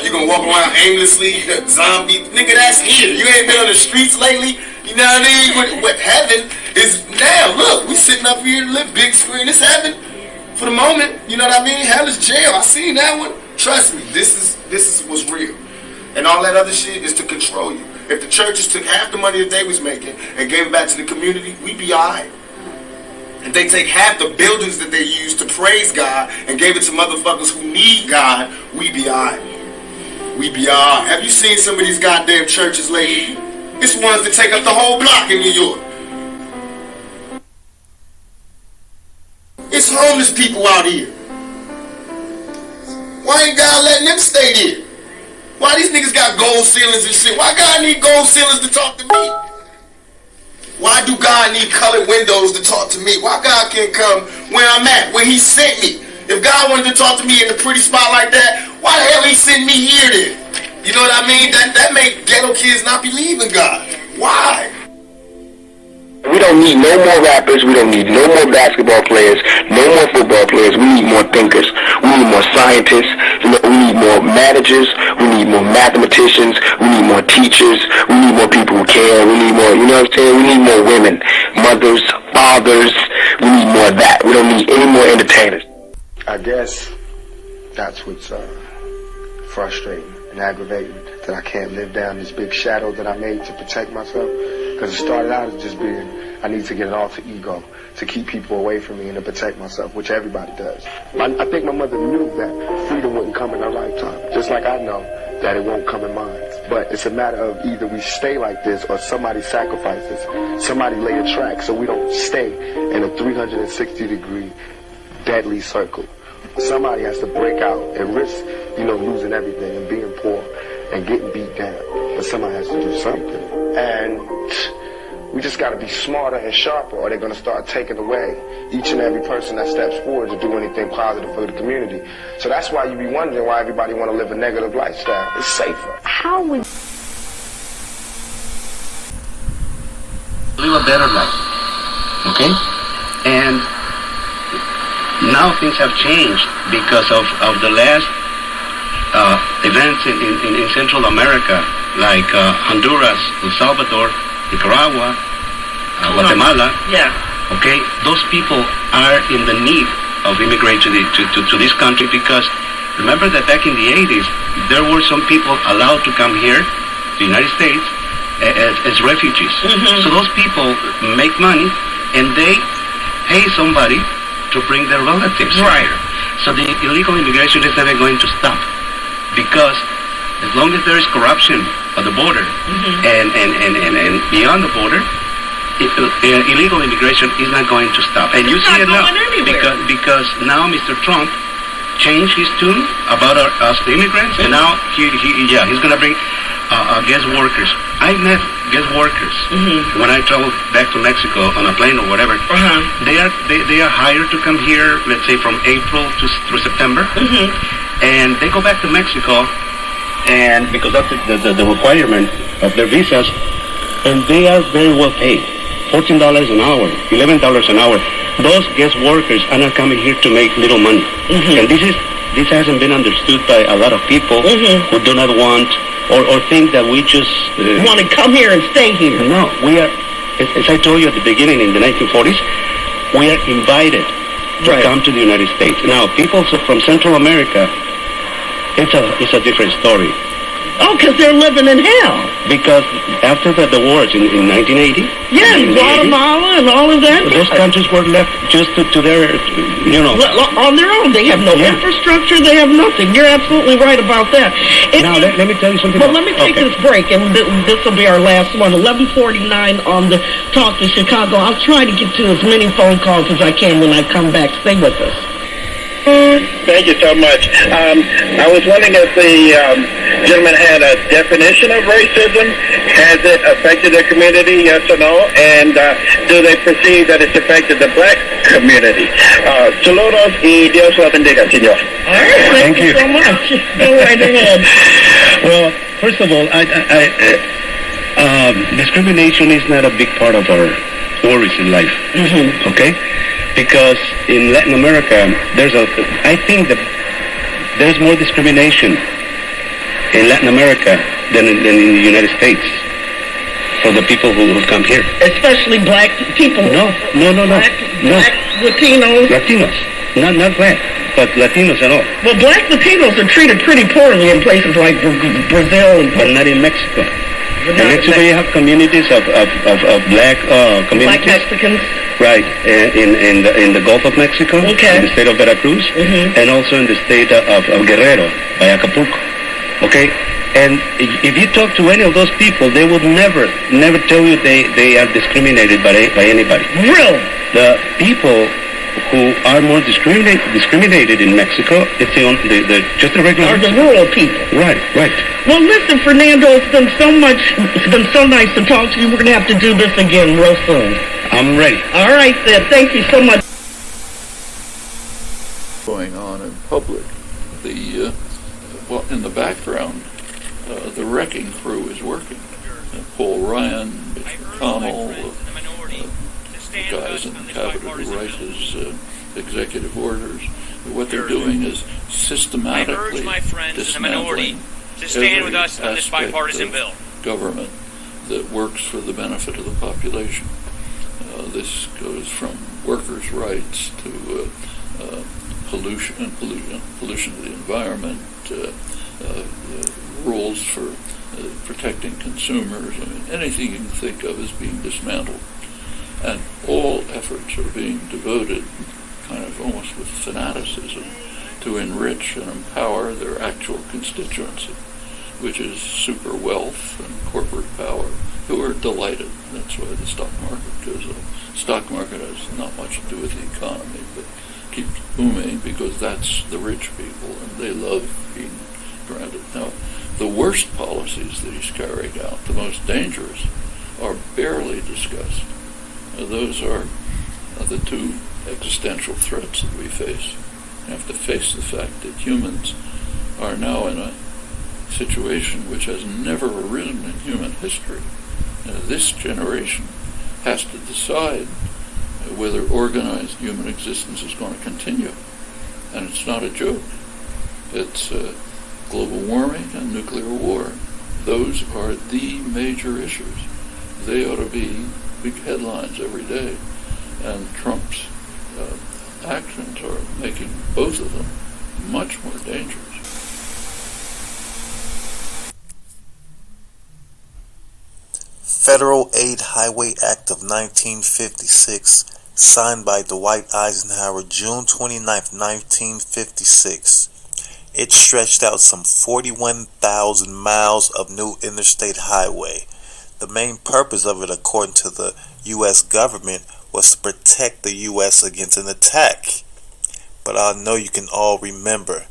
You gonna walk around aimlessly, you got zombie. Nigga, that's here. You ain't been on the streets lately. You know what I mean? What heaven is now. Look, we sitting up here, live big screen. It's heaven for the moment. You know what I mean? Hell is jail. I seen that one. Trust me, this is what's real. And all that other shit is to control you. If the churches took half the money that they was making and gave it back to the community, we'd be alright. If they take half the buildings that they use to praise God and gave it to motherfuckers who need God, we'd be alright. We'd be alright. Have you seen some of these goddamn churches lately? It's ones that take up the whole block in New York. It's homeless people out here. Why ain't God letting them stay there? Why these niggas got gold ceilings and shit? Why God need gold ceilings to talk to me? Why do God need colored windows to talk to me? Why God can't come where I'm at, where he sent me? If God wanted to talk to me in a pretty spot like that, why the hell he sent me here then? You know what I mean? That make ghetto kids not believe in God. Why? We don't need no more rappers. We don't need no more basketball players, no more football players. We need more thinkers. We need more scientists. We need more managers. We need more mathematicians. We need more teachers. We need more people who care. We need more, you know what I'm saying? We need more women, mothers, fathers. We need more of that. We don't need any more entertainers. I guess that's what's frustrating and aggravating, that I can't live down this big shadow that I made to protect myself. Because it started out as just being, I need to get an alter ego to keep people away from me and to protect myself, which everybody does. I think my mother knew that freedom wouldn't come in her lifetime, just like I know that it won't come in mine. But it's a matter of either we stay like this or somebody sacrifices, somebody lay a track so we don't stay in a 360-degree deadly circle. Somebody has to break out and risk, losing everything and being poor and getting beat down. But somebody has to do something. And we just got to be smarter and sharper, or they're going to start taking away each and every person that steps forward to do anything positive for the community. So that's why you be wondering why everybody want to live a negative lifestyle. It's safer. How would live a better life, okay? And now things have changed because of the last events in Central America, like Honduras, El Salvador, Nicaragua, Guatemala. Yeah. Okay, those people are in the need of immigrating to this country, because remember that back in the 80s, there were some people allowed to come here, to the United States, as refugees. Mm-hmm. So those people make money and they pay somebody to bring their relatives right here. So the illegal immigration is never going to stop, because as long as there is corruption at the border, mm-hmm. and beyond the border, illegal immigration is not going to stop. And you see it now, because now Mr. Trump changed his tune about us, the immigrants, mm-hmm. and now he's going to bring guest workers. I met guest workers mm-hmm. when I traveled back to Mexico on a plane or whatever. Uh-huh. They are hired to come here, let's say from April through September, mm-hmm. and they go back to Mexico, and because that's the requirement of their visas, and they are very well paid, $14 an hour, $11 an hour. Those guest workers are not coming here to make little money, mm-hmm. and this hasn't been understood by a lot of people mm-hmm. who do not want or think that we just want to come here and stay here. No, we are, as I told you at the beginning, in the 1940s, we are invited to right. come to the United States. Now, people from Central America, it's a different story. Oh, because they're living in hell. Because after the wars in 1980... Yeah, in Guatemala and all of that. Those countries were left just to their, on their own. They have no infrastructure. They have nothing. You're absolutely right about that. Now, let me tell you something. Well, let me take this break, and this will be our last one. 11:49 on the Talk to Chicago. I'll try to get to as many phone calls as I can when I come back. Stay with us. Thank you so much. I was wondering if the gentleman had a definition of racism. Has it affected the community, yes or no? And do they perceive that it's affected the black community? Saludos y Dios la bendiga, señor. All right, thank you so much. Go right ahead. Well, first of all, discrimination is not a big part of our worries in life, mm-hmm. okay? Because in Latin America, I think that there's more discrimination in Latin America than in the United States for the people who come here. Especially black people. No. Black Latinos. Latinos, not black, but Latinos at all. Well, black Latinos are treated pretty poorly in places like Brazil. But not in Mexico. In Mexico, you have communities of black communities. Black Mexicans. Right, in the Gulf of Mexico, okay. In the state of Veracruz, and also in the state of Guerrero, by Acapulco. Okay, and if you talk to any of those people, they would never tell you they are discriminated by anybody. Really? The people who are more discriminated in Mexico, it's just the regular. Are the rural people. Right. Well, listen, Fernando, it's been so nice to talk to you. We're going to have to do this again real soon. I'm ready. All right, then. Thank you so much. Going on in public, in the background, the wrecking crew is working. Paul Ryan, Mitch McConnell, the guys in the cabinet who write his executive orders. What they're doing is systematically dismantling every aspect of government that works for the benefit of the population. This goes from workers' rights to pollution of the environment, rules for protecting consumers. I mean, anything you can think of is being dismantled. And all efforts are being devoted, kind of almost with fanaticism, to enrich and empower their actual constituency, which is super wealth and corporate power, who are delighted. That's why the stock market goes up. Stock market has not much to do with the economy, but keeps booming because that's the rich people, and they love being granted. Now, the worst policies that he's carried out, the most dangerous, are barely discussed. Those are the two existential threats that we face. You have to face the fact that humans are now in a situation which has never arisen in human history. This generation has to decide whether organized human existence is going to continue. And it's not a joke. It's global warming and nuclear war. Those are the major issues. They ought to be big headlines every day. And Trump's actions are making both of them much more dangerous. Federal Aid Highway Act of 1956, signed by Dwight Eisenhower June 29, 1956. It stretched out some 41,000 miles of new interstate highway. The main purpose of it, according to the U.S. government, was to protect the U.S. against an attack. But I know you can all remember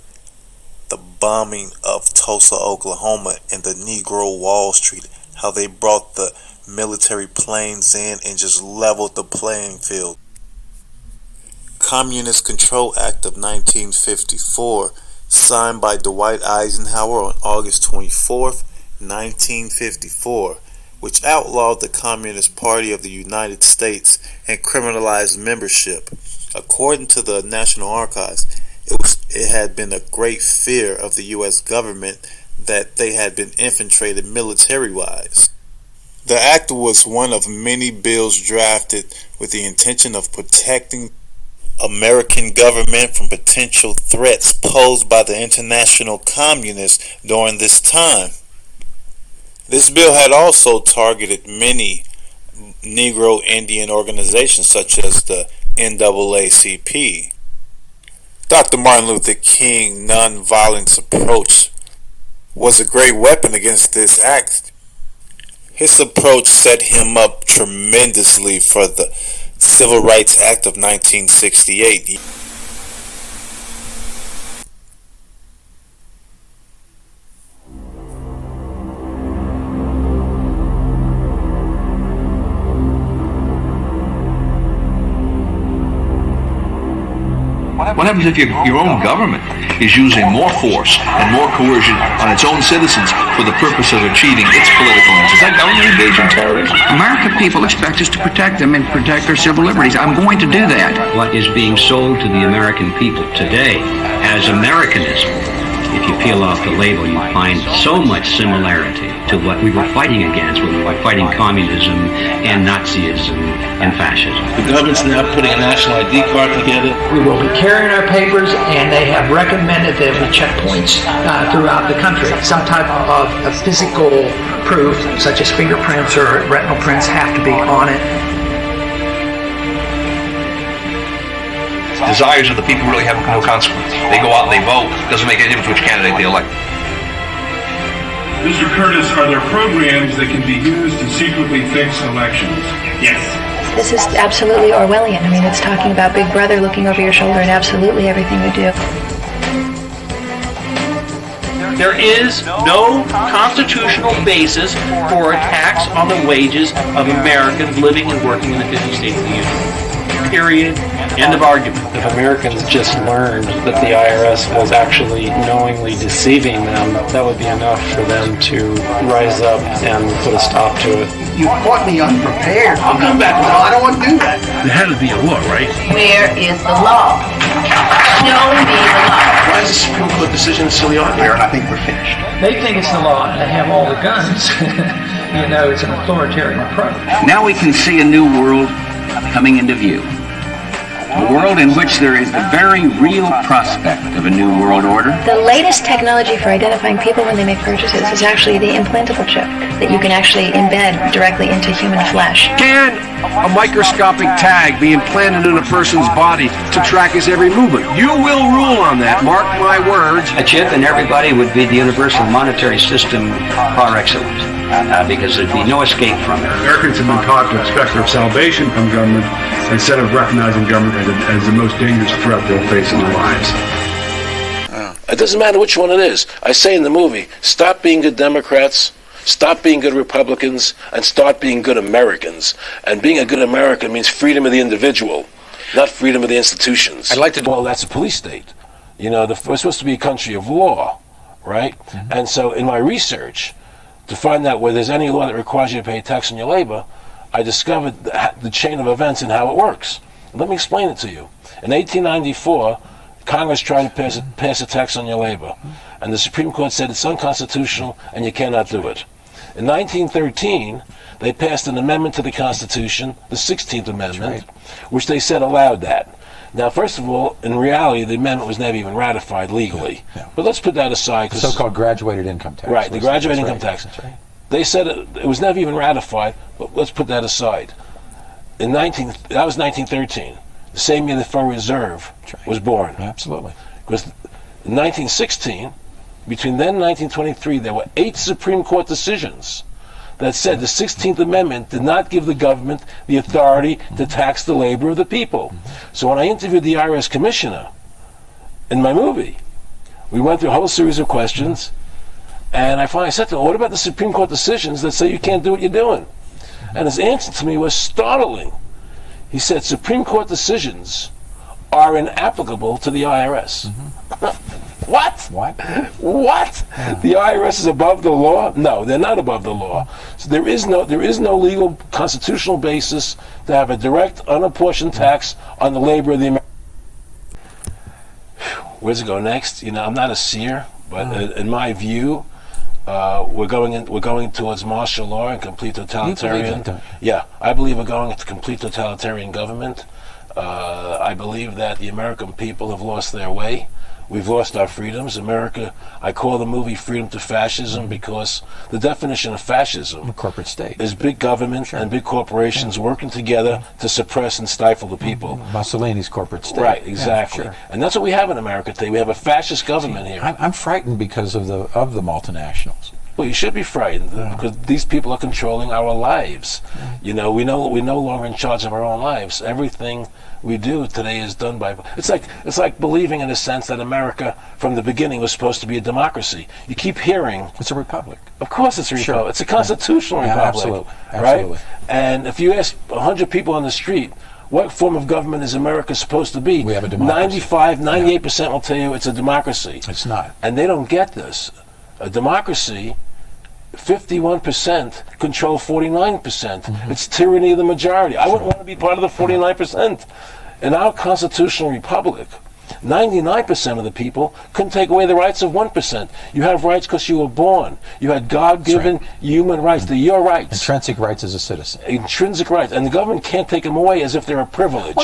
the bombing of Tulsa, Oklahoma, and the Negro Wall Street, how they brought the military planes in and just leveled the playing field. Communist Control Act of 1954, signed by Dwight Eisenhower on August 24, 1954, which outlawed the Communist Party of the United States and criminalized membership. According to the National Archives, it had been a great fear of the U.S. government that they had been infiltrated military-wise. The act was one of many bills drafted with the intention of protecting American government from potential threats posed by the international communists during this time. This bill had also targeted many Negro Indian organizations such as the NAACP. Dr. Martin Luther King's nonviolence approach was a great weapon against this act. His approach set him up tremendously for the Civil Rights Act of 1968. What happens if your own government is using more force and more coercion on its own citizens for the purpose of achieving its political ends? Is that government engaged in terrorism? American people expect us to protect them and protect their civil liberties. I'm going to do that. What is being sold to the American people today as Americanism if you peel off the label, you find so much similarity to what we were fighting against by fighting communism and Nazism and fascism. The government's now putting a national ID card together. We will be carrying our papers, and they have recommended that we check points throughout the country. Some type of physical proof, such as fingerprints or retinal prints, have to be on it. Desires of the people really have no consequence. They go out and they vote. It doesn't make any difference which candidate they elect. Mr. Curtis, are there programs that can be used to secretly fix elections? Yes. This is absolutely Orwellian. I mean, it's talking about Big Brother looking over your shoulder in absolutely everything you do. There is no constitutional basis for a tax on the wages of Americans living and working in the 50 states of the Union. Period. End of argument. If Americans just learned that the IRS was actually knowingly deceiving them, that would be enough for them to rise up and put a stop to it. You caught me unprepared. I'll come back. No, I don't want to do that. There had to be a law, right? Where is the law? Show me the law. Why is the Supreme Court decision silly argument? And I think we're finished. They think it's the law, and they have all the guns. You know, it's an authoritarian approach. Now we can see a new world coming into view. A world in which there is a very real prospect of a new world order. The latest technology for identifying people when they make purchases is actually the implantable chip that you can actually embed directly into human flesh. Can a microscopic tag be implanted in a person's body to track his every movement? You will rule on that, mark my words. A chip and everybody would be the universal monetary system par excellence, because there'd be no escape from it. Americans have been taught to expect their salvation from government instead of recognizing government as the most dangerous threat they'll face in their lives. It doesn't matter which one it is. I say in the movie, stop being good Democrats, stop being good Republicans, and start being good Americans. And being a good American means freedom of the individual, not freedom of the institutions. I'd like to, well, that's a police state. You know, we're supposed to be a country of law, right? Mm-hmm. And so in my research, to find out where there's any law that requires you to pay a tax on your labor, I discovered the chain of events and how it works. Let me explain it to you. In 1894, Congress tried to pass a tax on your labor, and the Supreme Court said it's unconstitutional and you cannot do it. In 1913, they passed an amendment to the Constitution, the 16th Amendment, which they said allowed that. Now, first of all, in reality, the amendment was never even ratified legally. Yeah. But let's put that aside. The so-called graduated income tax. Right, the graduated income tax. Right. They said it was never even ratified, but let's put that aside. That was 1913, the same year the Federal Reserve was born. Yeah, absolutely. Because in 1916, between then and 1923, there were 8 Supreme Court decisions that said the 16th Amendment did not give the government the authority to tax the labor of the people. So when I interviewed the IRS commissioner in my movie, we went through a whole series of questions, and I finally said to him, what about the Supreme Court decisions that say you can't do what you're doing? And his answer to me was startling. He said, Supreme Court decisions are inapplicable to the IRS. What? What? The IRS is above the law? No, they're not above the law. So there is no legal constitutional basis to have a direct, unapportioned tax on the labor of the American. Where's it go next? You know, I'm not a seer, but in my view, we're going towards martial law and complete totalitarian. Yeah, I believe we're going into complete totalitarian government. I believe that the American people have lost their way. We've lost our freedoms. America, I call the movie Freedom to Fascism because the definition of fascism, a corporate state, is big government and big corporations working together to suppress and stifle the people. Mussolini's corporate state. Right, exactly. Yeah, and that's what we have in America today. We have a fascist government here. I'm frightened because of the multinationals. Well, you should be frightened because these people are controlling our lives. You know, we're no longer in charge of our own lives. Everything we do today is done by. It's like believing in a sense that America from the beginning was supposed to be a democracy. You keep hearing it's a republic. Of course, it's a republic. Sure. It's a constitutional republic. Absolutely. Right? And if you ask 100 people on the street, what form of government is America supposed to be? We have a democracy. 98% will tell you it's a democracy. It's not. And they don't get this. A democracy, 51% control 49%. It's tyranny of the majority. I wouldn't want to be part of the 49%. In our constitutional republic, 99% of the people couldn't take away the rights of 1%. You have rights because you were born. You had God-given human rights. They're your rights. Intrinsic rights as a citizen. Intrinsic rights. And the government can't take them away as if they're a privilege.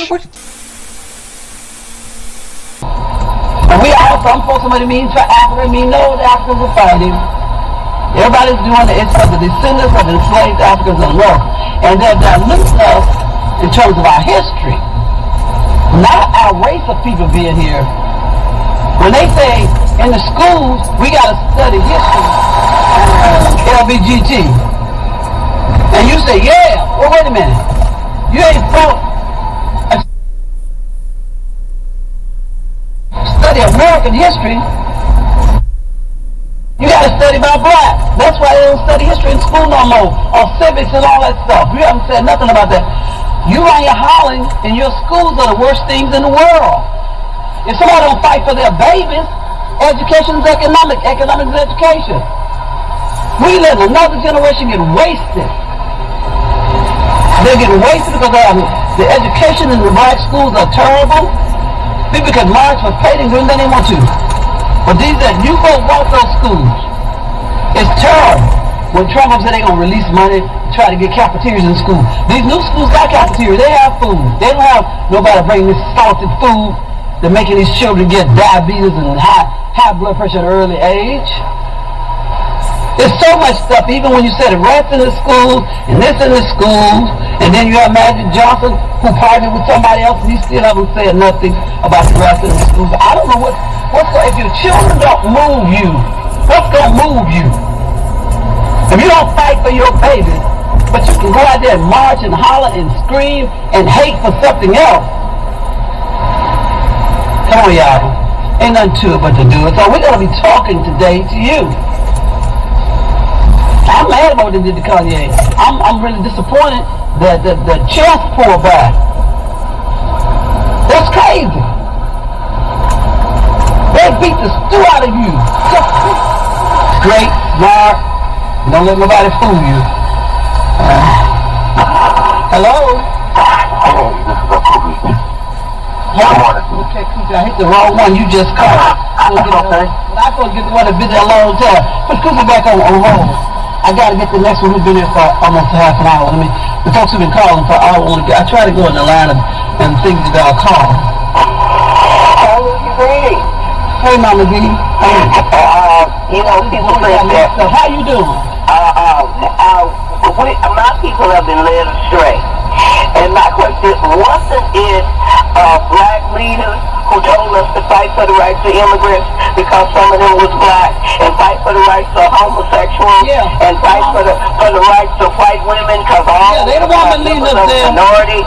And we all, some folks, what it means for Africa, it means no, the Africans are fighting. Everybody's doing it. It's for the descendants of enslaved Africans on earth. And they're diluting us in terms of our history. Not our race of people being here. When they say in the schools, we got to study history, LBGT. And you say, yeah, well, wait a minute. You ain't study American history. You got to study about blacks. That's why they don't study history in school no more, or civics and all that stuff. You haven't said nothing about that. You run your hollering, and your schools are the worst things in the world. If somebody don't fight for their babies, education is economic. Economic is education. We let another generation get wasted. They're getting wasted because the education in the black schools are terrible. People can march for pay and do anything they want to. But these that you folks walk those schools, it's terrible. When Trump said they're going to release money to try to get cafeterias in school. These new schools got cafeterias. They have food. They don't have nobody bringing this salted food. They're making these children get diabetes and high blood pressure at an early age. There's so much stuff, even when you said rats in the schools, and this in the schools, and then you have Magic Johnson, who partnered with somebody else, and he still haven't said nothing about the rats in the schools. I don't know if your children don't move you, what's going to move you? If you don't fight for your baby, but you can go out there and march and holler and scream and hate for something else. Come on, y'all. Ain't nothing to it but to do it. So we're going to be talking today to you. I'm mad about what they did to Kanye. I'm really disappointed that the chest pulled back. That's crazy. They beat the stew out of you. Straight, smart. Don't let nobody fool you. Hello? Okay, I hit the wrong one. You just called. I'm supposed to get the one that's been there a long time. Put Cookie back on hold. I got to get the next one who's been here for almost a half an hour. The folks who've been calling for an hour, I try to go in the line and things that I'll call. Hey, Mama D. People think that. How you doing? My people have been led astray. And my question is, wasn't it black leaders who told us to fight for the rights of immigrants because some of them was black, and fight for the rights of homosexuals, and fight for the rights of white women because all they the one that leading us there. Minority?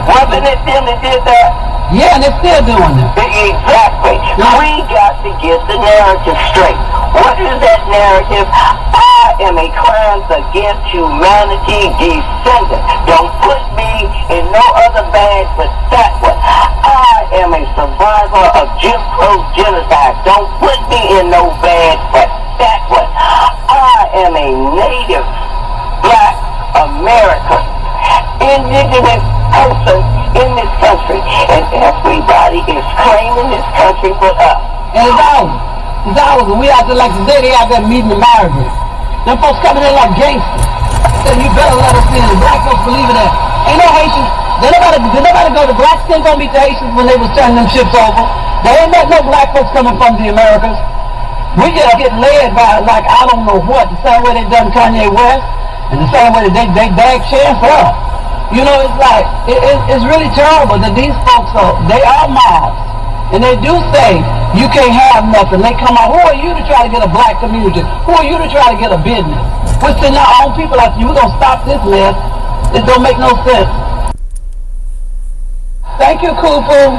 Wasn't it them that did that? Yeah, and they're still doing it. Exactly. We got to get the narrative straight. What is that narrative? I am a crimes against humanity descendant. Don't put me in no other bag but that one. I am a survivor of Jim Crow genocide. Don't put me in no bag but that one. I am a native black American, indigenous person in this country, and everybody is claiming this country but us. And it's ours. It's ours. And we out there like today, they out there meeting the migrants. Them folks coming in like gangsters. Saying you better let us in. The black folks believe in that. Ain't no Haitians. Did nobody go to blacks didn't go meet the Haitians when they was turning them ships over? There ain't no black folks coming from the Americas. We just get led by like I don't know what. The same way they done Kanye West, and the same way that they bag Chance up. You know, it's like, it's really terrible that these folks they are mobs. And they do say, you can't have nothing. They come out, who are you to try to get a black community? Who are you to try to get a business? We're sending our own people after you. We're going to stop this mess. It don't make no sense. Thank you, Cooper.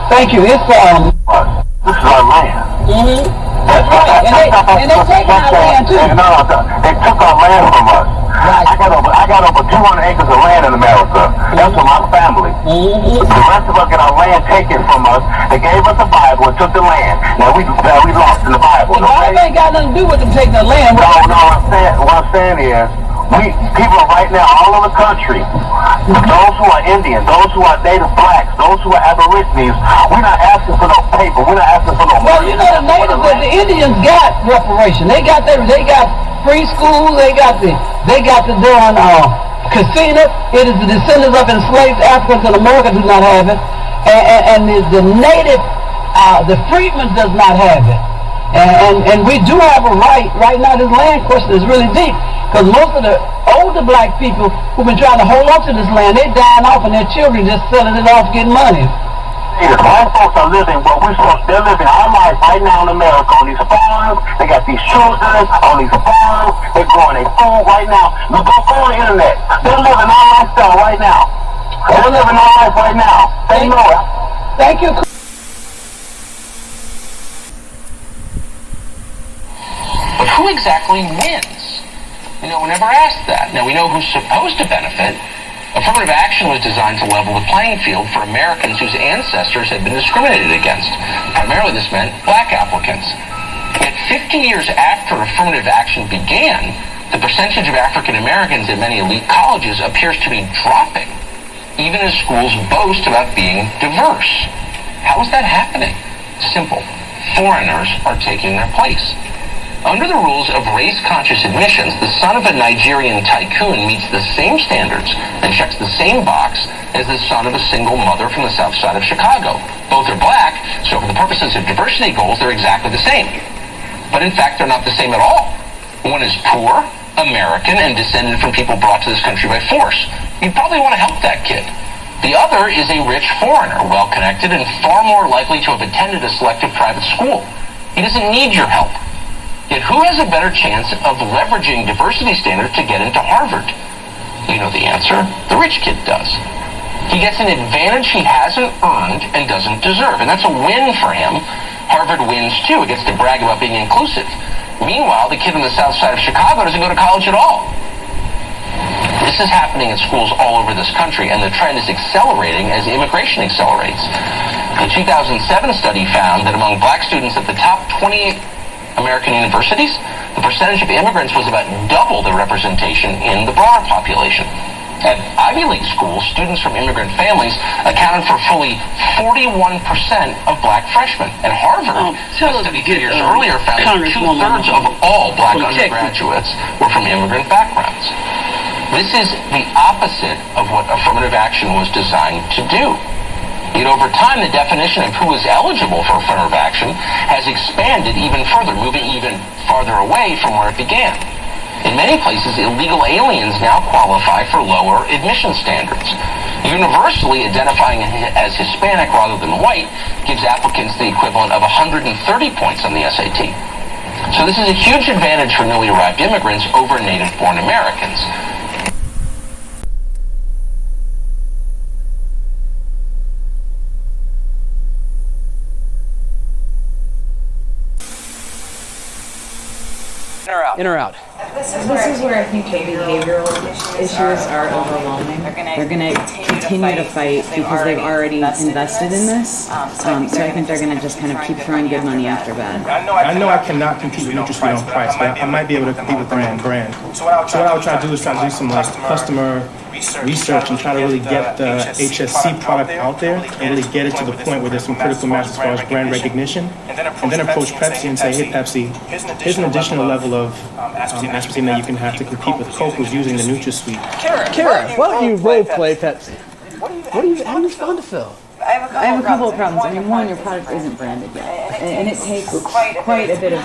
Thank you. It's, this is our land. That's right. And they take our land, too. No, they took our land from us. Right. I got over 200 acres of land in America. That's for my family. The rest of us get our land taken from us. They gave us a Bible and took the land. Now we lost in the Bible. The Bible ain't got nothing to do with them taking the land. No, what I'm saying is, people right now all over the country, those who are Indian, those who are Native blacks, those those who are aborigines, we're not asking for no paper. We're not asking for no Well, money. you know, the natives, the Indians got reparation. They got free schools. They got the darn casino. It is the descendants of enslaved Africans in America do not have it, and the native, the freedmen does not have it. And we do have a right now. This land question is really deep, because most of the older black people who've been trying to hold on to this land, they're dying off, and their children just selling it off, getting money. The white folks are living they're living our life right now in America on these farms. They got these children on these farms. They're growing their food right now. Look, go on the internet. They're living our lifestyle right now. They're living our life right now. They know it. Thank you. But who exactly wins? We're never asked that. Now, we know who's supposed to benefit. Affirmative action was designed to level the playing field for Americans whose ancestors had been discriminated against. Primarily, this meant black applicants. Yet 50 years after affirmative action began, the percentage of African Americans in many elite colleges appears to be dropping, even as schools boast about being diverse. How is that happening? Simple. Foreigners are taking their place. Under the rules of race-conscious admissions, the son of a Nigerian tycoon meets the same standards and checks the same box as the son of a single mother from the south side of Chicago. Both are black, so for the purposes of diversity goals, they're exactly the same. But in fact, they're not the same at all. One is poor, American, and descended from people brought to this country by force. You'd probably want to help that kid. The other is a rich foreigner, well-connected, and far more likely to have attended a selective private school. He doesn't need your help. Yet who has a better chance of leveraging diversity standards to get into Harvard? You know the answer. The rich kid does. He gets an advantage he hasn't earned and doesn't deserve, and that's a win for him. Harvard wins too. It gets to brag about being inclusive. Meanwhile, the kid on the south side of Chicago doesn't go to college at all. This is happening in schools all over this country, and the trend is accelerating as immigration accelerates. The 2007 study found that among black students at the top 20 American universities, the percentage of immigrants was about double the representation in the broader population. At Ivy League schools, students from immigrant families accounted for fully 41% of black freshmen. And Harvard, a study 2 years earlier, found that 2/3 of all black undergraduates were from immigrant backgrounds. This is the opposite of what affirmative action was designed to do. Yet over time, the definition of who is eligible for affirmative action has expanded even further, moving even farther away from where it began. In many places, illegal aliens now qualify for lower admission standards. Universally identifying as Hispanic rather than white gives applicants the equivalent of 130 points on the SAT. So this is a huge advantage for newly arrived immigrants over native-born Americans. In or out? This is where I think the behavioral issues are overwhelming. They're going to continue to fight because they've already invested in this. So I think they're going to just kind of keep throwing good money after bad. I know I cannot compete with NutraSweet on price, but I might be able to compete with brand. So what I would try to do is try to do some customer research and try to really get the HSC product out there and really get it to the point where there's some critical mass as far as brand recognition, and then approach Pepsi and say, hey Pepsi, here's an additional level of aspartame that you can have to compete with Coke who's using the NutraSweet. Kara, why don't you role play Pepsi? How do you respond to Phil? I have a couple of problems. I mean, one, your product isn't branded yet, and it takes quite a bit of...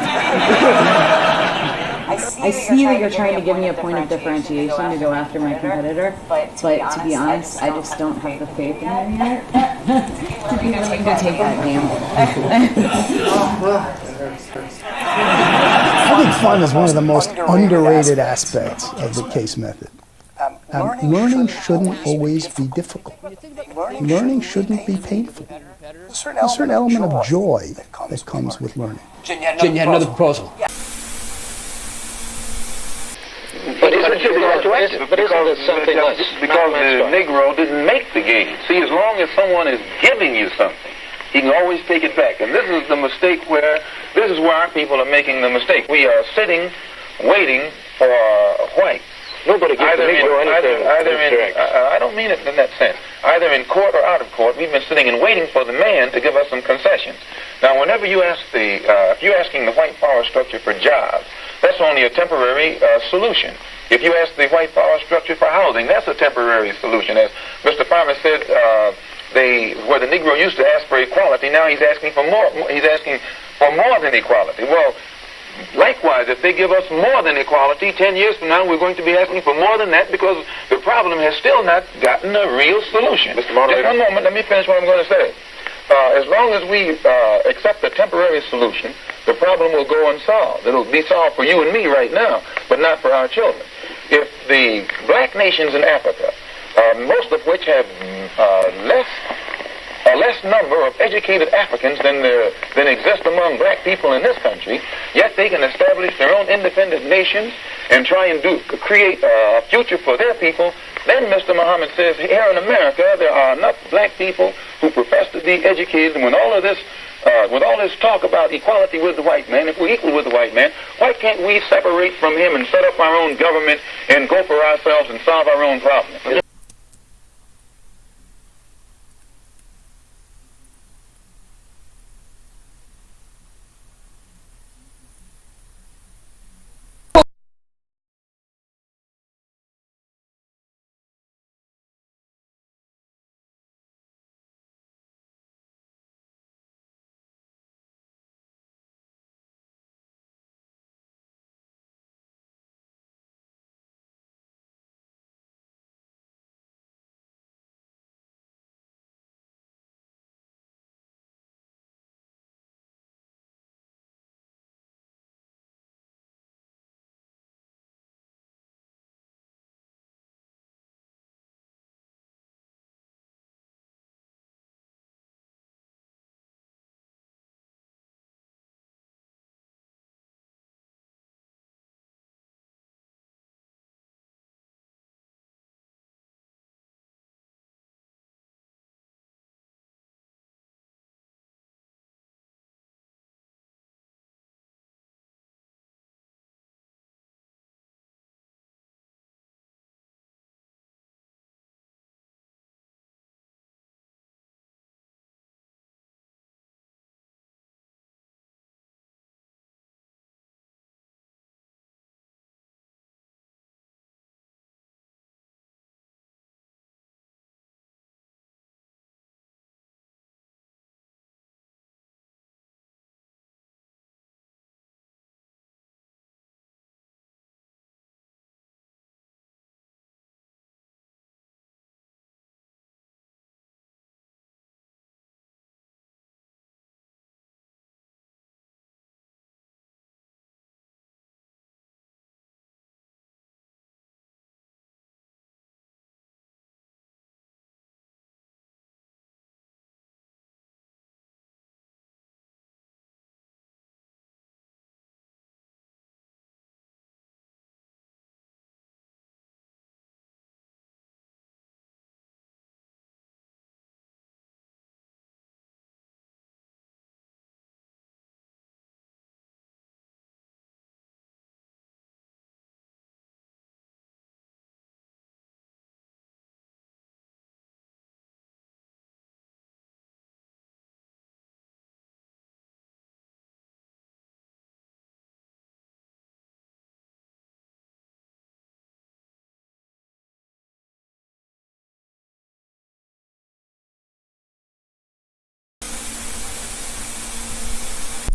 I see that you're trying to give me a point of differentiation to go after my competitor, but to be honest, I just don't have the faith in them yet to be willing to take that gamble. I think fun is one of the most underrated aspects of the case method. Learning shouldn't always be difficult. Learning shouldn't be painful. There's a certain element of joy that comes with learning. Jen, you had another proposal. But isn't it something else? Because the Negro didn't make the game. See, as long as someone is giving you something, he can always take it back. And this is the mistake this is where our people are making the mistake. We are sitting, waiting for whites Nobody gets the Negro anything. I don't mean it in that sense. Either in court or out of court, we've been sitting and waiting for the man to give us some concessions. Now, whenever you ask if you're asking the white power structure for jobs, that's only a temporary solution. If you ask the white power structure for housing, that's a temporary solution. As Mr. Farmer said, where the Negro used to ask for equality, now he's asking for more. He's asking for more than equality. Well, likewise, if they give us more than equality, 10 years from now, we're going to be asking for more than that because the problem has still not gotten a real solution. Mr. Moderator. Just one moment, let me finish what I'm going to say. As long as we accept a temporary solution, the problem will go unsolved. It'll be solved for you and me right now, but not for our children. If the black nations in Africa, most of which have a less number of educated Africans than exist among black people in this country, yet they can establish their own independent nations and try and create a future for their people, then Mr. Muhammad says here in America there are enough black people who profess to be educated, and with all this talk about equality with the white man, if we're equal with the white man, why can't we separate from him and set up our own government and go for ourselves and solve our own problems?